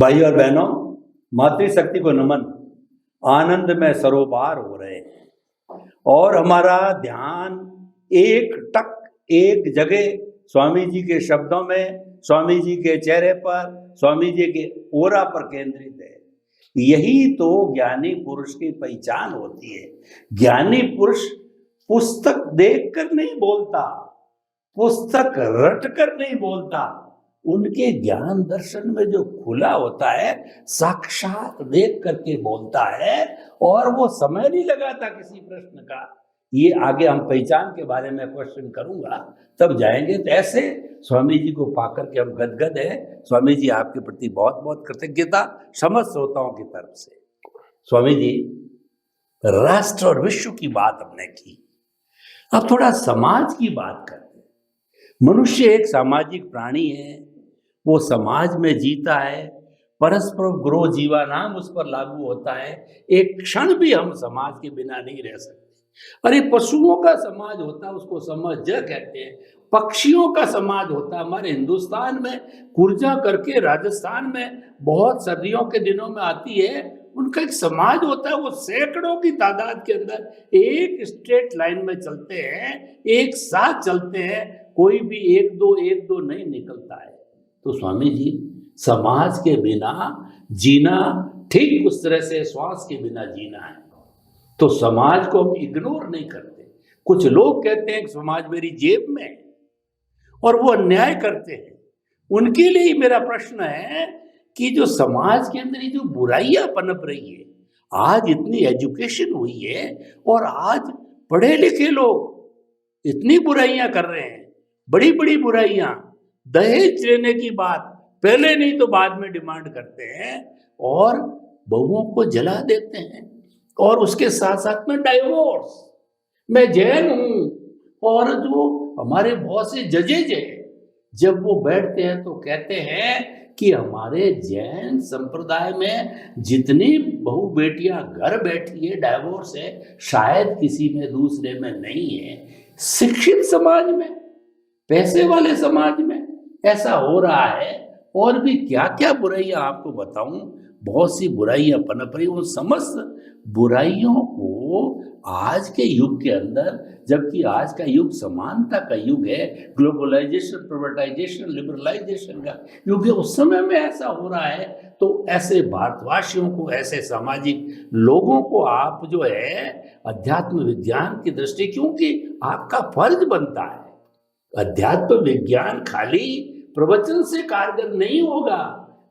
भाई और बहनों, मातृशक्ति को नमन। आनंद में सरोबार हो रहे हैं और हमारा ध्यान एक टक एक जगह स्वामी जी के शब्दों में, स्वामी जी के चेहरे पर, स्वामी जी के ओरा पर केंद्रित है। यही तो ज्ञानी पुरुष की पहचान होती है। ज्ञानी पुरुष पुस्तक देखकर नहीं बोलता, पुस्तक रटकर नहीं बोलता, उनके ज्ञान दर्शन में जो खुला होता है साक्षात देख करके बोलता है और वो समय नहीं लगाता किसी प्रश्न का। ये आगे हम पहचान के बारे में क्वेश्चन करूंगा, तब जाएंगे। तो ऐसे स्वामी जी को पाकर के हम गदगद है। स्वामी जी आपके प्रति बहुत बहुत कृतज्ञता समस्त श्रोताओं की तरफ से। स्वामी जी, राष्ट्र और विश्व की बात हमने की, अब थोड़ा समाज की बात करते हैं। मनुष्य एक सामाजिक प्राणी है, वो समाज में जीता है। परस्पर ग्रो जीवा नाम उस पर लागू होता है। एक क्षण भी हम समाज के बिना नहीं रह सकते। अरे पशुओं का समाज होता है, उसको समाज कहते हैं। पक्षियों का समाज होता है। हमारे हिंदुस्तान में कुर्जा करके राजस्थान में बहुत सर्दियों के दिनों में आती है, उनका एक समाज होता है। वो सैकड़ों की तादाद के अंदर एक स्ट्रेट लाइन में चलते हैं, एक साथ चलते हैं, कोई भी एक दो नहीं निकलता है। तो स्वामी जी, समाज के बिना जीना ठीक उस तरह से श्वास के बिना जीना है। तो समाज को हम इग्नोर नहीं करते। कुछ लोग कहते हैं कि समाज मेरी जेब में है और वो अन्याय करते हैं। उनके लिए ही मेरा प्रश्न है कि जो समाज के अंदर जो बुराइयां पनप रही है, आज इतनी एजुकेशन हुई है और आज पढ़े लिखे लोग इतनी बुराइयां कर रहे हैं, बड़ी बड़ी बुराइयां। दहेज लेने की बात पहले नहीं तो बाद में डिमांड करते हैं और बहुओं को जला देते हैं और उसके साथ साथ में डाइवोर्स। मैं जैन हूं और जो हमारे बहुत से जजेज हैं, जब वो बैठते हैं तो कहते हैं कि हमारे जैन संप्रदाय में जितनी बहू बेटियां घर बैठी है डाइवोर्स है, शायद किसी में दूसरे में नहीं है। शिक्षित समाज में, पैसे वाले समाज में ऐसा हो रहा है। और भी क्या क्या बुराइयां आपको बताऊं, बहुत सी बुराइयां पनप रही। उन समस्त बुराइयों को आज के युग के अंदर, जबकि आज का युग समानता का युग है, ग्लोबलाइजेशन, प्राइवेटाइजेशन, लिबरलाइजेशन का युग है, उस समय में ऐसा हो रहा है। तो ऐसे भारतवासियों को, ऐसे सामाजिक लोगों को आप जो है अध्यात्म विज्ञान की दृष्टि, क्योंकि आपका फर्ज बनता है। अध्यात्म विज्ञान खाली प्रवचन से कारगर नहीं होगा,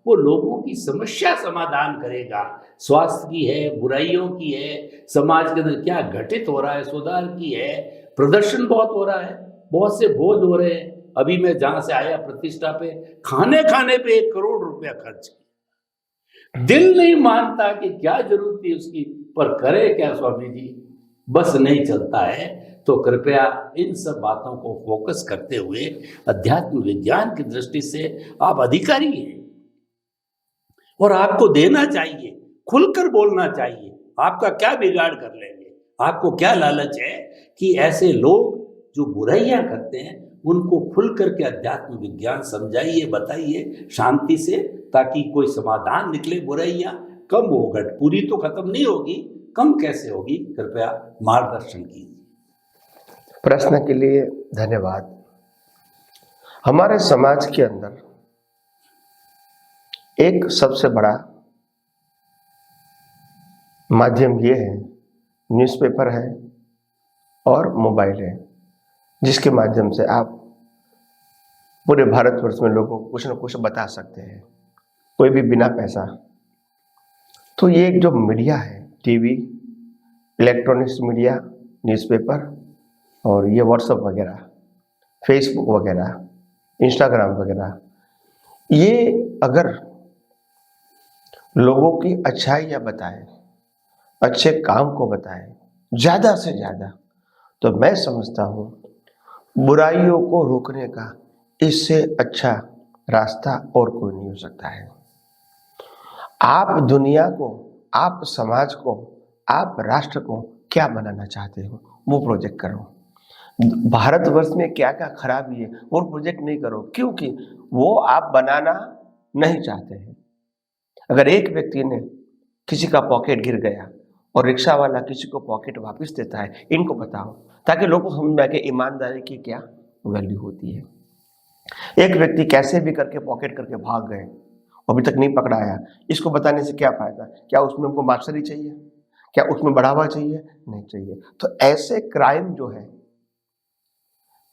वो लोगों की समस्या समाधान करेगा। स्वास्थ्य की है, बुराइयों की है, समाज के अंदर क्या घटित हो रहा है सुधार की है। प्रदर्शन बहुत हो रहा है, बहुत से भोज हो रहे हैं। अभी मैं जहां से आया प्रतिष्ठा पे, खाने पे 1 करोड़ रुपया खर्च किया। दिल नहीं मानता कि क्या जरूरत थी उसकी, पर करे क्या स्वामी जी, बस नहीं चलता है। तो कृपया इन सब बातों को फोकस करते हुए अध्यात्म विज्ञान की दृष्टि से आप अधिकारी हैं और आपको देना चाहिए, खुलकर बोलना चाहिए। आपका क्या बिगाड़ कर लेंगे? आपको क्या लालच है कि ऐसे लोग जो बुराइयां करते हैं उनको खुल करके अध्यात्म विज्ञान समझाइए, बताइए शांति से, ताकि कोई समाधान निकले। बुराइयां कम होगा, पूरी तो खत्म नहीं होगी, कम कैसे होगी? कृपया मार्गदर्शन कीजिए। प्रश्न के लिए धन्यवाद। हमारे समाज के अंदर एक सबसे बड़ा माध्यम ये है, न्यूज़पेपर है और मोबाइल है, जिसके माध्यम से आप पूरे भारतवर्ष में लोगों को कुछ न कुछ बता सकते हैं, कोई भी बिना पैसा। तो ये एक जो मीडिया है, टीवी, इलेक्ट्रॉनिक्स मीडिया, न्यूज़पेपर और ये व्हाट्सएप वगैरह, फेसबुक वगैरह, इंस्टाग्राम वगैरह, ये अगर लोगों की अच्छाइयाँ बताए, अच्छे काम को बताए ज़्यादा से ज़्यादा, तो मैं समझता हूँ बुराइयों को रोकने का इससे अच्छा रास्ता और कोई नहीं हो सकता है। आप दुनिया को, आप समाज को, आप राष्ट्र को क्या बनाना चाहते हो, वो प्रोजेक्ट करो। भारतवर्ष में क्या क्या खराबी है वो प्रोजेक्ट नहीं करो, क्योंकि वो आप बनाना नहीं चाहते हैं। अगर एक व्यक्ति ने किसी का पॉकेट गिर गया और रिक्शा वाला किसी को पॉकेट वापस देता है, इनको बताओ, ताकि लोगों को समझ में आए कि ईमानदारी की क्या वैल्यू होती है। एक व्यक्ति कैसे भी करके पॉकेट करके भाग गए, अभी तक नहीं पकड़ाया, इसको बताने से क्या फायदा? क्या उसमें हमको मास्टरी चाहिए? क्या उसमें बढ़ावा चाहिए? नहीं चाहिए। तो ऐसे क्राइम जो है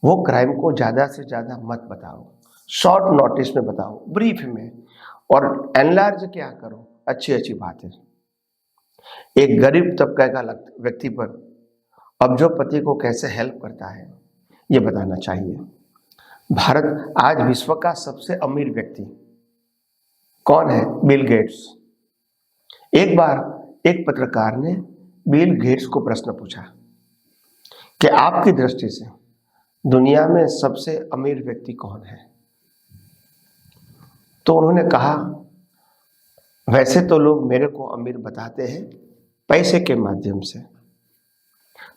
वो क्राइम को ज्यादा से ज्यादा मत बताओ, शॉर्ट नोटिस में बताओ, ब्रीफ में, और एनलार्ज क्या करो, अच्छी अच्छी बातें। एक गरीब तबके का व्यक्ति पर अब्जोपति को कैसे हेल्प करता है ये बताना चाहिए। भारत आज विश्व का सबसे अमीर व्यक्ति कौन है? Bill Gates. एक बार एक पत्रकार ने बिल गेट्स को प्रश्न पूछा कि आपकी दृष्टि से दुनिया में सबसे अमीर व्यक्ति कौन है? तो उन्होंने कहा, वैसे तो लोग मेरे को अमीर बताते हैं पैसे के माध्यम से,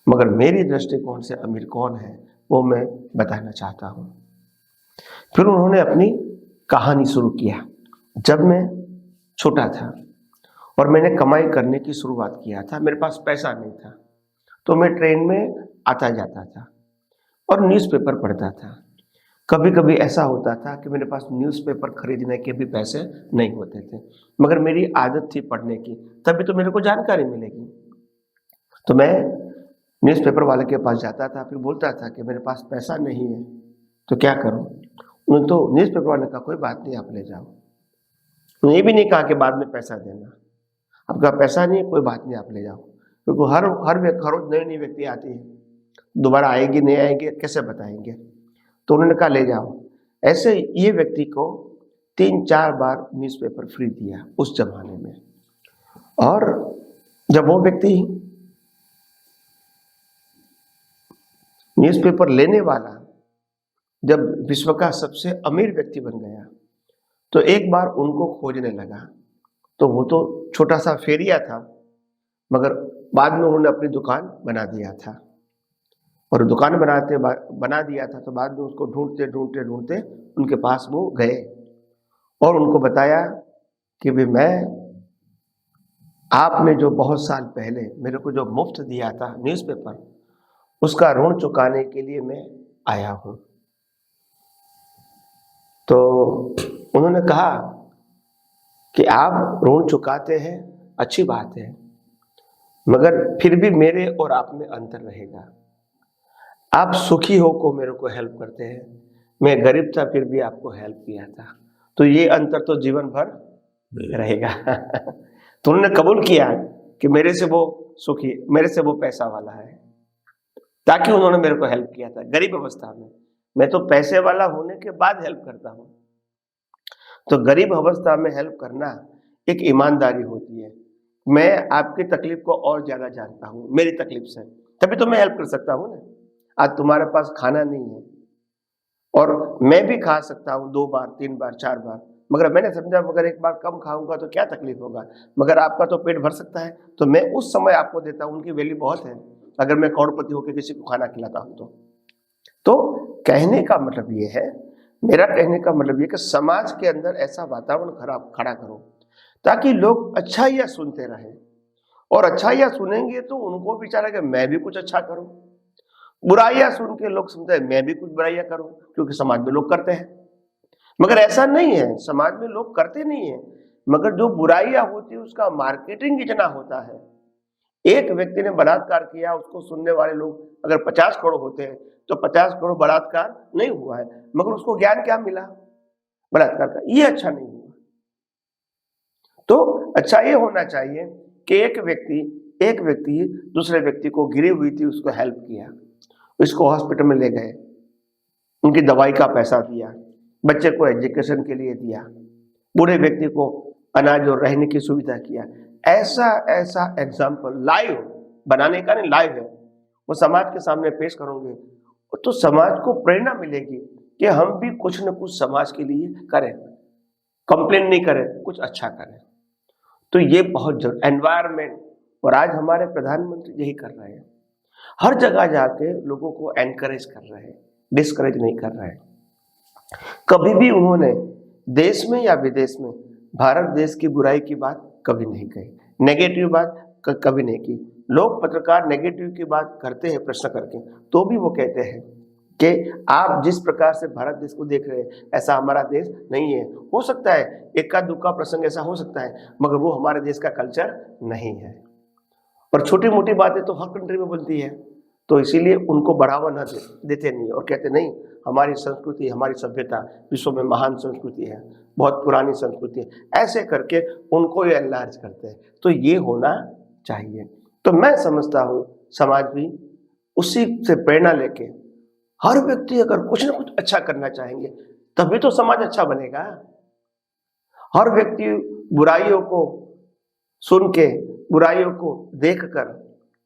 मगर मेरी दृष्टिकोण से अमीर कौन है वो मैं बताना चाहता हूं। फिर उन्होंने अपनी कहानी शुरू किया। जब मैं छोटा था और मैंने कमाई करने की शुरुआत किया था, मेरे पास पैसा नहीं था, तो मैं ट्रेन में आता जाता था और न्यूज़पेपर पढ़ता था। कभी कभी ऐसा होता था कि मेरे पास न्यूज़पेपर खरीदने के भी पैसे नहीं होते थे, मगर मेरी आदत थी पढ़ने की, तभी तो मेरे को जानकारी मिलेगी। तो मैं न्यूज़पेपर वाले के पास जाता था, फिर बोलता था कि मेरे पास पैसा नहीं है तो क्या करूं? उन्होंने तो न्यूज़पेपर वाले का कोई बात नहीं, आप ले जाओ। उन्होंने ये भी नहीं कहा कि बाद में पैसा देना, आपका पैसा नहीं है कोई बात नहीं, आप ले जाओ, क्योंकि हर रोज नई नई व्यक्ति आती है, दोबारा आएगी नहीं आएगी कैसे बताएंगे। तो उन्होंने कहा ले जाओ। ऐसे ये व्यक्ति को 3-4 बार न्यूज़पेपर फ्री दिया उस जमाने में। और जब वो व्यक्ति न्यूज़पेपर लेने वाला जब विश्व का सबसे अमीर व्यक्ति बन गया, तो एक बार उनको खोजने लगा। तो वो तो छोटा सा फेरिया था, मगर बाद में उन्होंने अपनी दुकान बना दिया था, और दुकान बना दिया था तो बाद में उसको ढूंढते ढूंढते ढूंढते उनके पास वो गए और उनको बताया कि भाई मैं, आपने जो बहुत साल पहले मेरे को जो मुफ्त दिया था न्यूज़पेपर, उसका ऋण चुकाने के लिए मैं आया हूं। तो उन्होंने कहा कि आप ऋण चुकाते हैं, अच्छी बात है, मगर फिर भी मेरे और आप में अंतर रहेगा। आप सुखी हो को मेरे को हेल्प करते हैं, मैं गरीब था फिर भी आपको हेल्प किया था, तो ये अंतर तो जीवन भर रहेगा। तो उन्होंने कबूल किया कि मेरे से वो सुखी, मेरे से वो पैसा वाला है, ताकि उन्होंने मेरे को हेल्प किया था गरीब अवस्था में। मैं तो पैसे वाला होने के बाद हेल्प करता हूँ। तो गरीब अवस्था में हेल्प करना एक ईमानदारी होती है। मैं आपकी तकलीफ को और ज्यादा जानता हूँ मेरी तकलीफ से, तभी तो मैं हेल्प कर सकता हूँ ना। आज तुम्हारे पास खाना नहीं है और मैं भी खा सकता हूँ 2 बार 3 बार 4 बार, मगर मैंने समझा मगर एक बार कम खाऊंगा तो क्या तकलीफ होगा, मगर आपका तो पेट भर सकता है, तो मैं उस समय आपको देता हूँ। उनकी वैल्यू बहुत है अगर मैं करोड़पति होकर किसी को खाना खिलाता हूँ तो कहने का मतलब ये है, मेरा कहने का मतलब ये कि समाज के अंदर ऐसा वातावरण खड़ा करो ताकि लोग अच्छाइयाँ सुनते रहें, और अच्छाइयाँ सुनेंगे तो उनको विचार कि मैं भी कुछ अच्छा करूं। बुराइयां सुन के लोग समझते हैं मैं भी कुछ बुराइयां करूं, क्योंकि समाज में लोग करते हैं। मगर ऐसा नहीं है, समाज में लोग करते नहीं है, मगर जो बुराइयां होती है उसका मार्केटिंग इतना होता है। एक व्यक्ति ने बलात्कार किया, उसको सुनने वाले लोग अगर 50 करोड़ होते हैं तो 50 करोड़ बलात्कार नहीं हुआ है, मगर उसको ज्ञान क्या मिला बलात्कार का, ये अच्छा नहीं हुआ। तो अच्छा ये होना चाहिए कि एक व्यक्ति दूसरे व्यक्ति को गिरी हुई थी उसको हेल्प किया, इसको हॉस्पिटल में ले गए, उनकी दवाई का पैसा दिया, बच्चे को एजुकेशन के लिए दिया, बूढ़े व्यक्ति को अनाज और रहने की सुविधा किया। ऐसा एग्जाम्पल लाइव बनाने का नहीं, लाइव है वो समाज के सामने पेश करोगे तो समाज को प्रेरणा मिलेगी कि हम भी कुछ न कुछ समाज के लिए करें, कंप्लेन नहीं करें, कुछ अच्छा करें। तो ये बहुत जरूरी एनवायरमेंट, और आज हमारे प्रधानमंत्री यही कर रहे हैं, हर जगह जाके लोगों को एनकरेज कर रहे हैं, डिस्करेज नहीं कर रहे हैं। कभी भी उन्होंने देश में या विदेश में भारत देश की बुराई की बात कभी नहीं कही, नेगेटिव बात कभी नहीं की। लोग पत्रकार नेगेटिव की बात करते हैं प्रश्न करके, तो भी वो कहते हैं कि आप जिस प्रकार से भारत देश को देख रहे हैं ऐसा हमारा देश नहीं है। हो सकता है इक्का दुक्का प्रसंग ऐसा हो सकता है, मगर वो हमारे देश का कल्चर नहीं है। और छोटी मोटी बातें तो हर कंट्री में बनती है, तो इसीलिए उनको बढ़ावा न देते नहीं और कहते नहीं हमारी संस्कृति, हमारी सभ्यता विश्व में महान संस्कृति है, बहुत पुरानी संस्कृति है, ऐसे करके उनको ये एनलार्ज करते हैं। तो ये होना चाहिए। तो मैं समझता हूँ समाज भी उसी से प्रेरणा लेके हर व्यक्ति अगर कुछ ना कुछ अच्छा करना चाहेंगे तभी तो समाज अच्छा बनेगा। हर व्यक्ति बुराइयों को सुन के, बुराइयों को देखकर,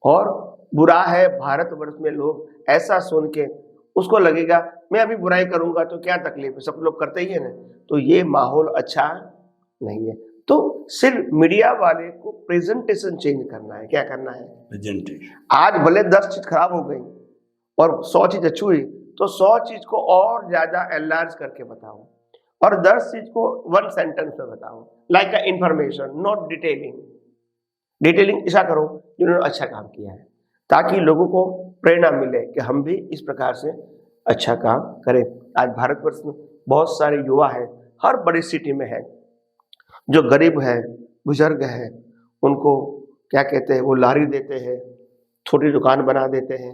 और बुरा है भारतवर्ष में लोग ऐसा सुन के उसको लगेगा मैं अभी बुराई करूंगा तो क्या तकलीफ है, सब लोग करते ही है ना, तो ये माहौल अच्छा नहीं है। तो सिर्फ मीडिया वाले को प्रेजेंटेशन चेंज करना है। क्या करना है? प्रेजेंटेशन। आज भले 10 चीज खराब हो गई और 100 चीज अच्छी हुई, तो 100 चीज को और ज्यादा एनलार्ज करके बताओ और 10 चीज को 1 सेंटेंस में बताओ, like a information, not detailing. Detailing ऐसा करो जिन्होंने अच्छा काम किया है, ताकि लोगों को प्रेरणा मिले कि हम भी इस प्रकार से अच्छा काम करें। आज भारतवर्ष में बहुत सारे युवा हैं, हर बड़ी सिटी में है, जो गरीब है, बुजुर्ग है, उनको क्या कहते हैं, वो लारी देते हैं, छोटी दुकान बना देते हैं,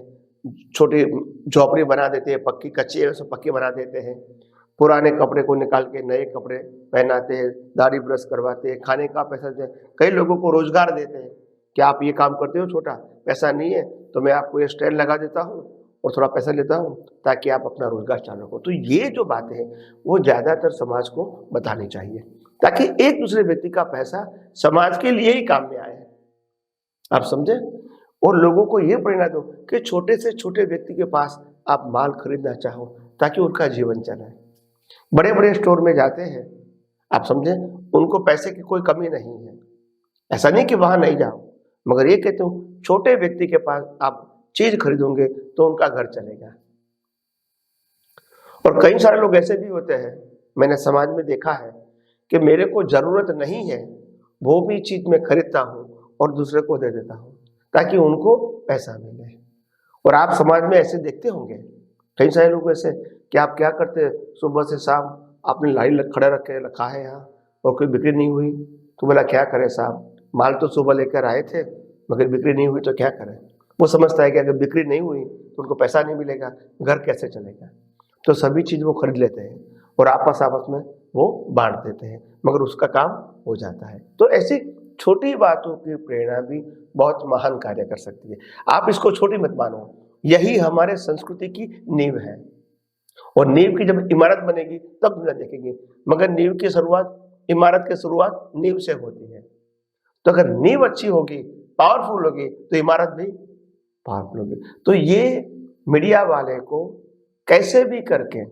छोटी झोपड़ी बना देते हैं, पक्की कच्ची है उसे पक्की बना देते हैं, पुराने कपड़े को निकाल के नए कपड़े पहनाते हैं, दाढ़ी ब्रश करवाते हैं, खाने का पैसा देते हैं, कई लोगों को रोजगार देते हैं कि आप ये काम करते हो, छोटा पैसा नहीं है तो मैं आपको ये स्टैंड लगा देता हूँ और थोड़ा पैसा लेता हूँ ताकि आप अपना रोजगार चालू रखो। तो ये जो बातें हैं वो ज़्यादातर समाज को बतानी चाहिए, ताकि एक दूसरे व्यक्ति का पैसा समाज के लिए ही काम में आए। आप समझे? और लोगों को ये प्रेरणा दो कि छोटे से छोटे व्यक्ति के पास आप माल खरीदना चाहो ताकि उनका जीवन चले। बड़े बड़े स्टोर में जाते हैं, आप समझे, उनको पैसे की कोई कमी नहीं है, ऐसा नहीं कि वहां नहीं जाओ, मगर ये कहते हूँ छोटे व्यक्ति के पास आप चीज खरीदोगे तो उनका घर चलेगा। और कई सारे लोग ऐसे भी होते हैं, मैंने समाज में देखा है, कि मेरे को जरूरत नहीं है वो भी चीज मैं खरीदता हूँ और दूसरे को दे देता हूँ ताकि उनको पैसा मिले। और आप समाज में ऐसे देखते होंगे कई सारे लोग ऐसे कि आप क्या करते हैं, सुबह से शाम आपने लाइन खड़ा रखा है यहाँ और कोई बिक्री नहीं हुई, तो बोला क्या करें साहब, माल तो सुबह लेकर आए थे मगर बिक्री नहीं हुई तो क्या करें। वो समझता है कि अगर बिक्री नहीं हुई तो उनको पैसा नहीं मिलेगा, घर कैसे चलेगा, तो सभी चीज़ वो खरीद लेते हैं और आपस में वो बांट देते हैं, मगर उसका काम हो जाता है। तो ऐसी छोटी बातों की प्रेरणा भी बहुत महान कार्य कर सकती है। आप इसको छोटी मत मानो, यही हमारे संस्कृति की नींव है। और नींव की जब इमारत बनेगी तब दुनिया देखेंगे, मगर नींव की शुरुआत, इमारत की शुरुआत नींव से होती है। तो अगर नींव अच्छी होगी, पावरफुल होगी, तो इमारत भी पावरफुल होगी। तो ये मीडिया वाले को कैसे भी करके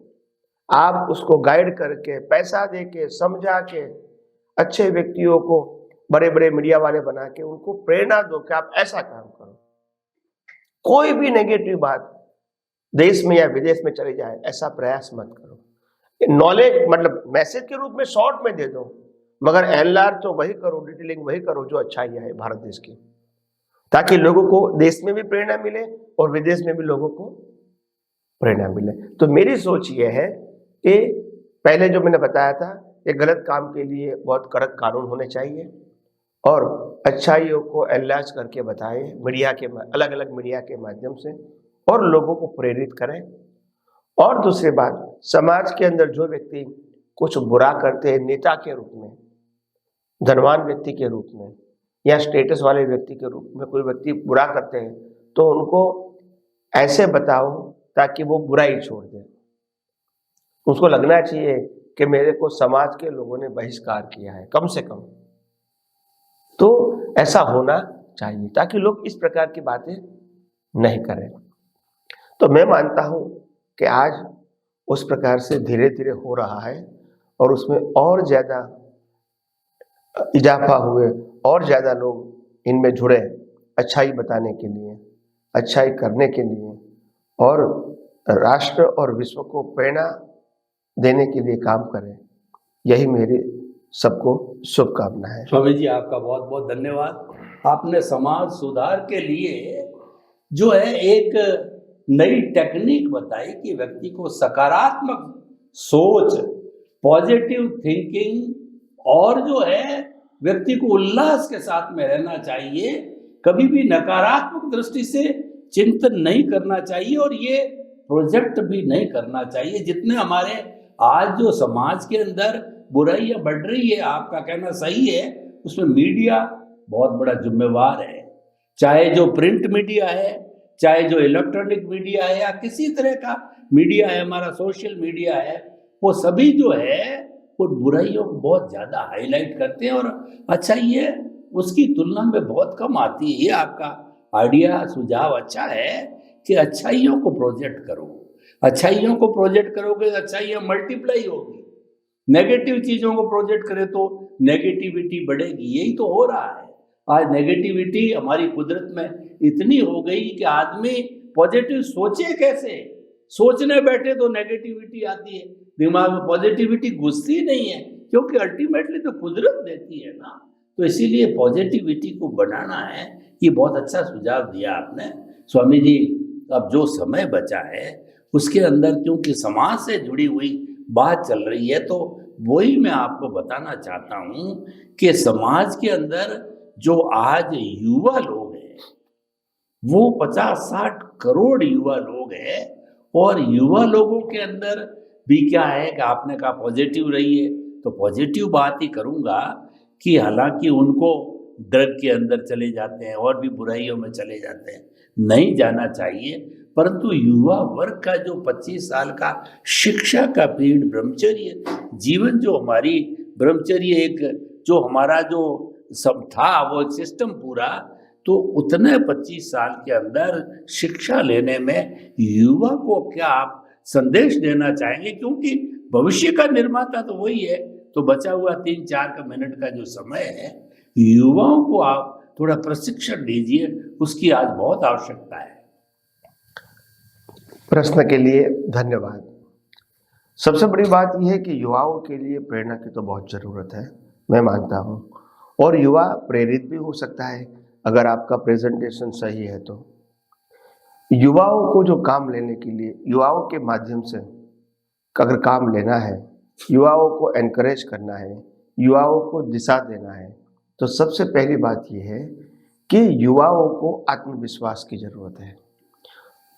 आप उसको गाइड करके, पैसा दे के, समझा के, अच्छे व्यक्तियों को बड़े बड़े मीडिया वाले बना के उनको प्रेरणा दो कि आप ऐसा काम करो। कोई भी नेगेटिव बात देश में या विदेश में चली जाए ऐसा प्रयास मत करो। नॉलेज मतलब मैसेज के रूप में शॉर्ट में दे दो, मगर एनलार्ज तो वही करो, डिटेलिंग वही करो जो अच्छाई है भारत देश की, ताकि लोगों को देश में भी प्रेरणा मिले और विदेश में भी लोगों को प्रेरणा मिले। तो मेरी सोच ये है कि पहले जो मैंने बताया था कि गलत काम के लिए बहुत कड़क कानून होने चाहिए और अच्छाइयों को एनलार्ज करके बताएं मीडिया के अलग अलग मीडिया के माध्यम से और लोगों को प्रेरित करें। और दूसरी बात, समाज के अंदर जो व्यक्ति कुछ बुरा करते हैं, नेता के रूप में, धनवान व्यक्ति के रूप में या स्टेटस वाले व्यक्ति के रूप में कोई व्यक्ति बुरा करते हैं, तो उनको ऐसे बताओ ताकि वो बुराई छोड़ दे। उसको लगना चाहिए कि मेरे को समाज के लोगों ने बहिष्कार किया है, कम से कम। तो ऐसा होना चाहिए ताकि लोग इस प्रकार की बातें नहीं करें। तो मैं मानता हूं कि आज उस प्रकार से धीरे धीरे हो रहा है और उसमें और ज़्यादा इजाफा हुए और ज़्यादा लोग इनमें जुड़े, अच्छाई बताने के लिए, अच्छाई करने के लिए और राष्ट्र और विश्व को प्रेरणा देने के लिए काम करें। यही मेरी सबको शुभकामनाएं। स्वामी जी आपका बहुत बहुत धन्यवाद। आपने समाज सुधार के लिए जो है एक नई टेक्निक बताई कि व्यक्ति को सकारात्मक सोच, पॉजिटिव थिंकिंग और जो है व्यक्ति को उल्लास के साथ में रहना चाहिए, कभी भी नकारात्मक दृष्टि से चिंतन नहीं करना चाहिए और ये प्रोजेक्ट भी नहीं करना चाहिए। जितने हमारे आज जो समाज के अंदर बुराइयां बढ़ रही है, आपका कहना सही है, उसमें मीडिया बहुत बड़ा जिम्मेवार है। चाहे जो प्रिंट मीडिया है, चाहे जो इलेक्ट्रॉनिक मीडिया है या किसी तरह का मीडिया है, हमारा सोशल मीडिया है, वो सभी जो है वो बुराइयों को बहुत ज़्यादा हाईलाइट करते हैं और अच्छाई है उसकी तुलना में बहुत कम आती है। ये आपका आइडिया सुझाव अच्छा है कि अच्छाइयों को प्रोजेक्ट करो। अच्छाइयों को प्रोजेक्ट करोगे तो अच्छाइयाँ मल्टीप्लाई होगी। नेगेटिव चीज़ों को प्रोजेक्ट करें तो नेगेटिविटी बढ़ेगी। यही तो हो रहा है। आज नेगेटिविटी हमारी कुदरत में इतनी हो गई कि आदमी पॉजिटिव सोचे कैसे, सोचने बैठे तो नेगेटिविटी आती है, दिमाग में पॉजिटिविटी घुसती नहीं है, क्योंकि अल्टीमेटली तो कुदरत देती है ना। तो इसीलिए पॉजिटिविटी को बनाना है। ये बहुत अच्छा सुझाव दिया आपने स्वामी जी। अब जो समय बचा है उसके अंदर क्योंकि समाज से जुड़ी हुई बात चल रही है, तो वही मैं आपको बताना चाहता हूँ कि समाज के अंदर जो आज युवा लोग हैं वो 50-60 करोड़ युवा लोग हैं और युवा लोगों के अंदर भी क्या है कि आपने कहा पॉजिटिव रहिए, तो पॉजिटिव बात ही करूँगा कि हालांकि उनको ड्रग के अंदर चले जाते हैं और भी बुराइयों में चले जाते हैं, नहीं जाना चाहिए, परंतु युवा वर्ग का जो 25 साल का शिक्षा का पीरियड, ब्रह्मचर्य जीवन, जो हमारी ब्रह्मचर्य एक जो हमारा जो सब था वो एक सिस्टम पूरा, तो उतने 25 साल के अंदर शिक्षा लेने में युवा को क्या आप संदेश देना चाहेंगे? क्योंकि भविष्य का निर्माता तो वही है। तो बचा हुआ 3-4 का मिनट का जो समय है, युवाओं को आप थोड़ा प्रशिक्षण दीजिए, उसकी आज बहुत आवश्यकता है। प्रश्न के लिए धन्यवाद। सबसे बड़ी बात यह है कि युवाओं के लिए प्रेरणा की तो बहुत ज़रूरत है, मैं मानता हूँ, और युवा प्रेरित भी हो सकता है अगर आपका प्रेजेंटेशन सही है। तो युवाओं को जो काम लेने के लिए, युवाओं के माध्यम से अगर काम लेना है, युवाओं को एनकरेज करना है, युवाओं को दिशा देना है, तो सबसे पहली बात यह है कि युवाओं को आत्मविश्वास की ज़रूरत है।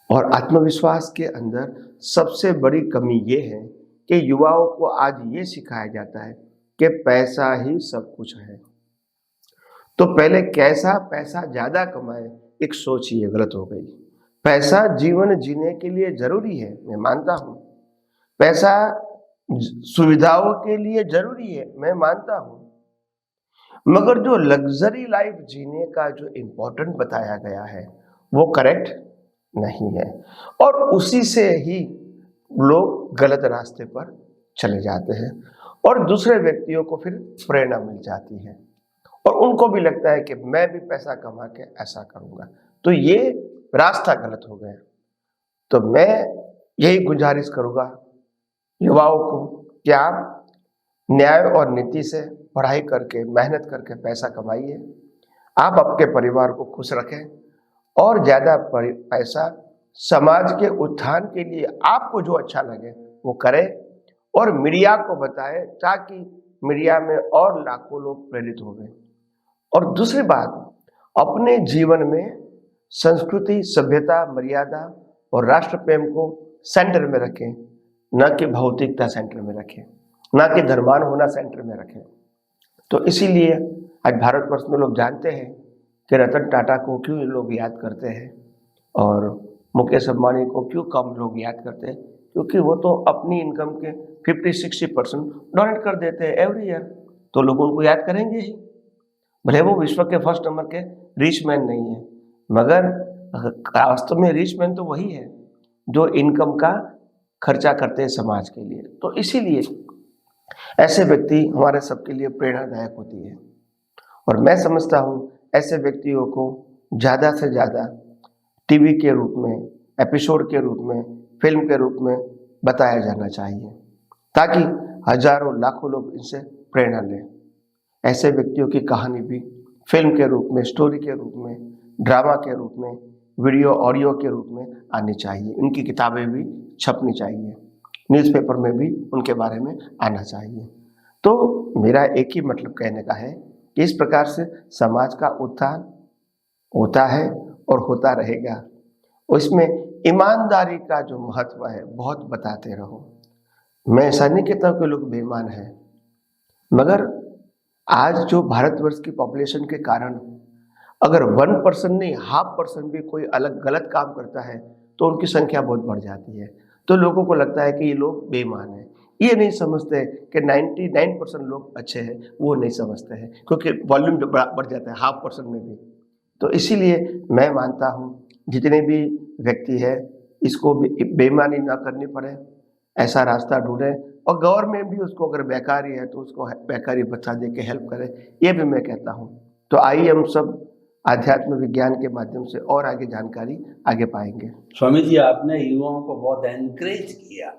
और आत्मविश्वास के अंदर सबसे बड़ी कमी ये है कि युवाओं को आज ये सिखाया जाता है कि पैसा ही सब कुछ है। तो पहले कैसा पैसा ज़्यादा कमाए, एक सोच ये गलत हो गई। पैसा जीवन जीने के लिए जरूरी है, मैं मानता हूँ। पैसा सुविधाओं के लिए जरूरी है, मैं मानता हूँ, मगर जो लग्जरी लाइफ जीने का जो इम्पोर्टेंट बताया गया है वो करेक्ट नहीं है, और उसी से ही लोग गलत रास्ते पर चले जाते हैं और दूसरे व्यक्तियों को फिर प्रेरणा मिल जाती है और उनको भी लगता है कि मैं भी पैसा कमा के ऐसा करूँगा। तो ये रास्ता गलत हो गया। तो मैं यही गुजारिश करूँगा युवाओं को कि आप न्याय और नीति से पढ़ाई करके, मेहनत करके पैसा कमाइए, आप अपने परिवार को खुश रखें और ज़्यादा पैसा समाज के उत्थान के लिए आपको जो अच्छा लगे वो करें और मीडिया को बताएं ताकि मीडिया में और लाखों लोग प्रेरित हो गए। और दूसरी बात, अपने जीवन में संस्कृति, सभ्यता, मर्यादा और राष्ट्र प्रेम को सेंटर में रखें, न कि भौतिकता सेंटर में रखें, न कि धर्मान होना सेंटर में रखें। तो इसीलिए आज भारतवर्ष में लोग जानते हैं कि रतन टाटा को क्यों लोग याद करते हैं और मुकेश अंबानी को क्यों कम लोग याद करते हैं, क्योंकि वो तो अपनी इनकम के 50-60% डोनेट कर देते हैं एवरी ईयर। तो लोग उनको याद करेंगे ही, भले वो विश्व के फर्स्ट नंबर के रिच मैन नहीं है, मगर वास्तव में रिच मैन तो वही है जो इनकम का खर्चा करते हैं समाज के लिए। तो इसीलिए ऐसे व्यक्ति हमारे सबके लिए प्रेरणादायक होती है और मैं समझता हूँ ऐसे व्यक्तियों को ज़्यादा से ज़्यादा टीवी के रूप में, एपिसोड के रूप में, फिल्म के रूप में बताया जाना चाहिए ताकि हजारों लाखों लोग इनसे प्रेरणा लें। ऐसे व्यक्तियों की कहानी भी फिल्म के रूप में, स्टोरी के रूप में, ड्रामा के रूप में, वीडियो ऑडियो के रूप में आनी चाहिए। उनकी किताबें भी छपनी चाहिए, न्यूज़पेपर में भी उनके बारे में आना चाहिए। तो मेरा एक ही मतलब कहने का है कि इस प्रकार से समाज का उत्थान होता है और होता रहेगा। उसमें ईमानदारी का जो महत्व है बहुत बताते रहो। मैं ऐसा नहीं कहता कि लोग बेईमान हैं, मगर आज जो भारतवर्ष की पॉपुलेशन के कारण अगर 1% नहीं 0.5% भी कोई अलग गलत काम करता है तो उनकी संख्या बहुत बढ़ जाती है। तो लोगों को लगता है कि ये लोग बेईमान हैं। ये नहीं समझते कि 99% लोग अच्छे हैं, वो नहीं समझते हैं, क्योंकि वॉल्यूम बढ़ जाता है 0.5% में भी। तो इसीलिए मैं मानता हूँ जितने भी व्यक्ति है इसको बेईमानी ना करनी पड़े, ऐसा रास्ता ढूंढें। और गवर्नमेंट भी उसको अगर बेकारी है तो उसको बेकारी भत्ता दे के हेल्प करे, ये भी मैं कहता हूँ। तो आइए हम सब आध्यात्म विज्ञान के माध्यम से और आगे जानकारी आगे पाएंगे। स्वामी जी, आपने युवाओं को बहुत एनकरेज किया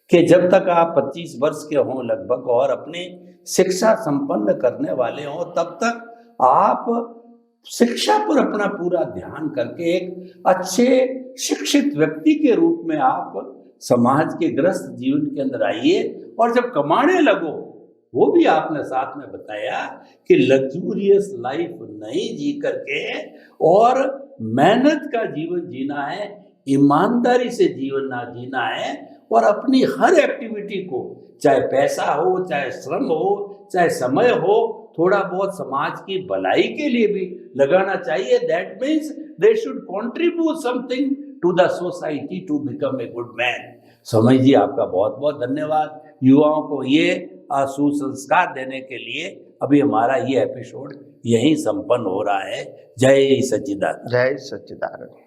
कि जब तक आप 25 वर्ष के हों लगभग और अपनी शिक्षा संपन्न करने वाले हों, तब तक आप शिक्षा पर अपना पूरा ध्यान करके एक अच्छे शिक्षित व्यक्ति के रूप में आप समाज के ग्रस्त जीवन के अंदर आइए। और जब कमाने लगो, वो भी आपने साथ में बताया कि लग्जूरियस लाइफ नहीं जी करके और मेहनत का जीवन जीना है, ईमानदारी से जीवन ना जीना है, और अपनी हर एक्टिविटी को, चाहे पैसा हो, चाहे श्रम हो, चाहे समय हो, थोड़ा बहुत समाज की भलाई के लिए भी लगाना चाहिए। That means they should contribute something to the society to become a good man. Swami ji, आपका बहुत बहुत धन्यवाद युवाओं को ये सुसंस्कार देने के लिए। अभी हमारा ये एपिसोड यहीं संपन्न हो रहा है। जय सच्चिदानंद। जय सच्चिदानंद।